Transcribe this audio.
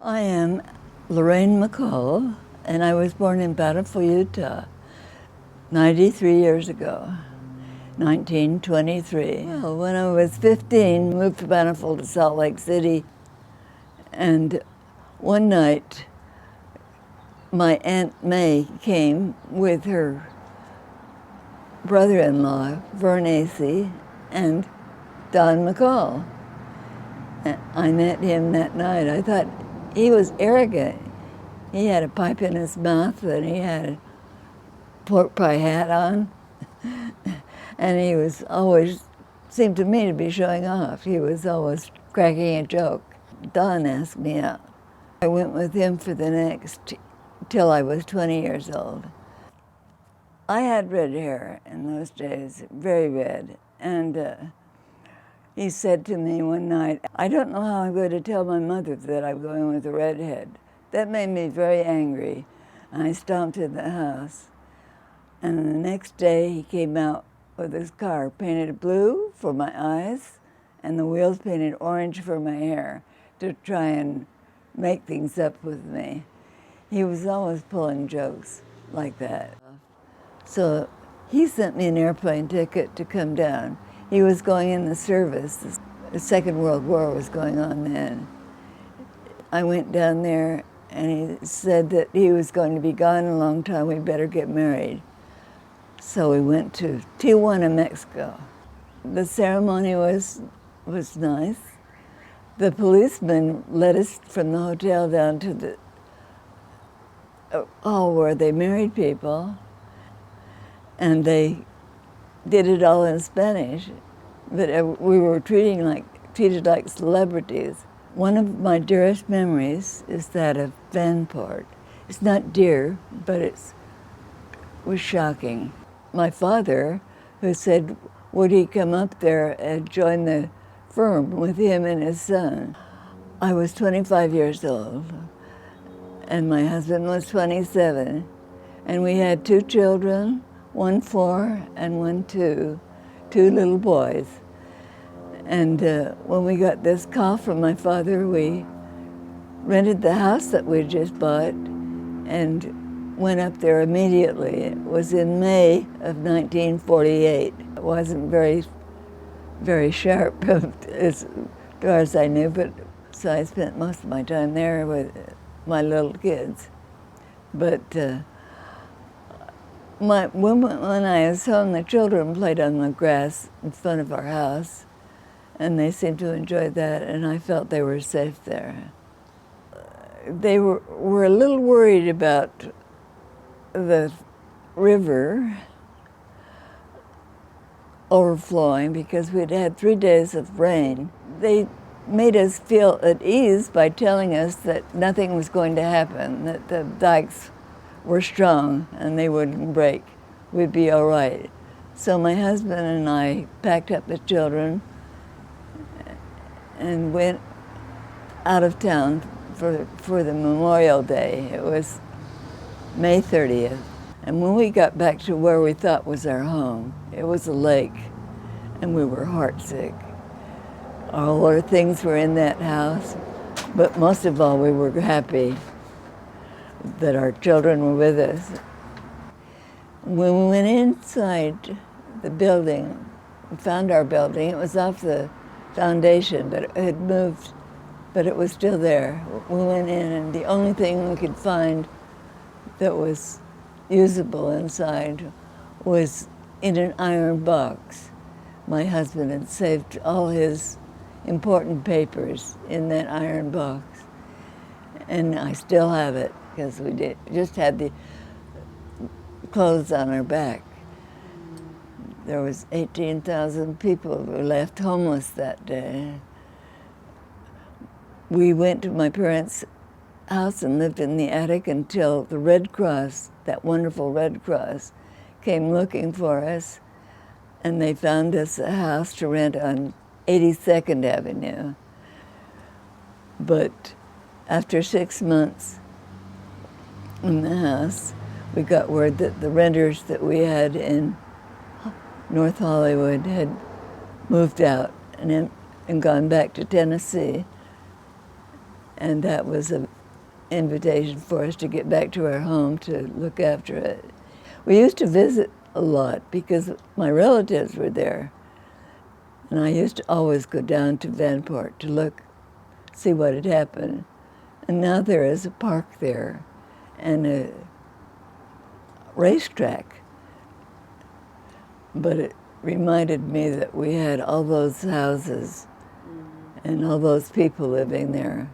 I am Lorraine McCall, and I was born in Bountiful, Utah, 93 years ago, 1923. Well, when I was 15, moved from Bountiful to Salt Lake City, and one night, my Aunt May came with her brother-in-law, Vern Acey, and Don McCall. And I met him that night. I thought he was arrogant. He had a pipe in his mouth and he had a pork pie hat on. And he was always, seemed to me to be showing off. He was always cracking a joke. Don asked me out. I went with him for the next, till I was 20 years old. I had red hair in those days, very red. And he said to me one night, "I don't know how I'm going to tell my mother that I'm going with a redhead." That made me very angry. I stomped in the house. And the next day he came out with his car painted blue for my eyes and the wheels painted orange for my hair to try and make things up with me. He was always pulling jokes like that. So he sent me an airplane ticket to come down. He was going in the service. The Second World War was going on then. I went down there and he said that he was going to be gone a long time, we better get married. So we went to Tijuana, Mexico. The ceremony was nice. The policeman led us from the hotel down to the hall where they married people, and they did it all in Spanish, but we were treated like celebrities. One of my dearest memories is that of Vanport. It's not dear, but it was shocking. My father, who said, would he come up there and join the firm with him and his son? I was 25 years old, and my husband was 27, and we had 2 children, 1 4 and 1 2, 2 little boys. And when we got this call from my father, we rented the house that we'd just bought and went up there immediately. It was in May of 1948. It wasn't very sharp as far as I knew, but so I spent most of my time there with my little kids. But when I was home, the children played on the grass in front of our house, and they seemed to enjoy that, and I felt they were safe there. They were a little worried about the river overflowing because we'd had 3 days of rain. They made us feel at ease by telling us that nothing was going to happen, that the dikes were strong and they wouldn't break. We'd be all right. So my husband and I packed up the children and went out of town for the Memorial Day. It was May 30th. And when we got back to where we thought was our home, it was a lake, and we were heartsick. All our things were in that house, but most of all, we were happy that our children were with us. When we went inside the building, we found our building. It was off the foundation, but it had moved, but it was still there. We went in, and the only thing we could find that was usable inside was in an iron box. My husband had saved all his important papers in that iron box, and I still have it because we just had the clothes on our back. There was 18,000 people who were left homeless that day. We went to my parents' house and lived in the attic until the Red Cross, that wonderful Red Cross, came looking for us, and they found us a house to rent on 82nd Avenue. But after 6 months in the house, we got word that the renters that we had in North Hollywood had moved out and gone back to Tennessee. and that was an invitation for us to get back to our home to look after it. We used to visit a lot because my relatives were there, and I used to always go down to Vanport to look, see what had happened. And now there is a park there and a racetrack. But it reminded me that we had all those houses and all those people living there.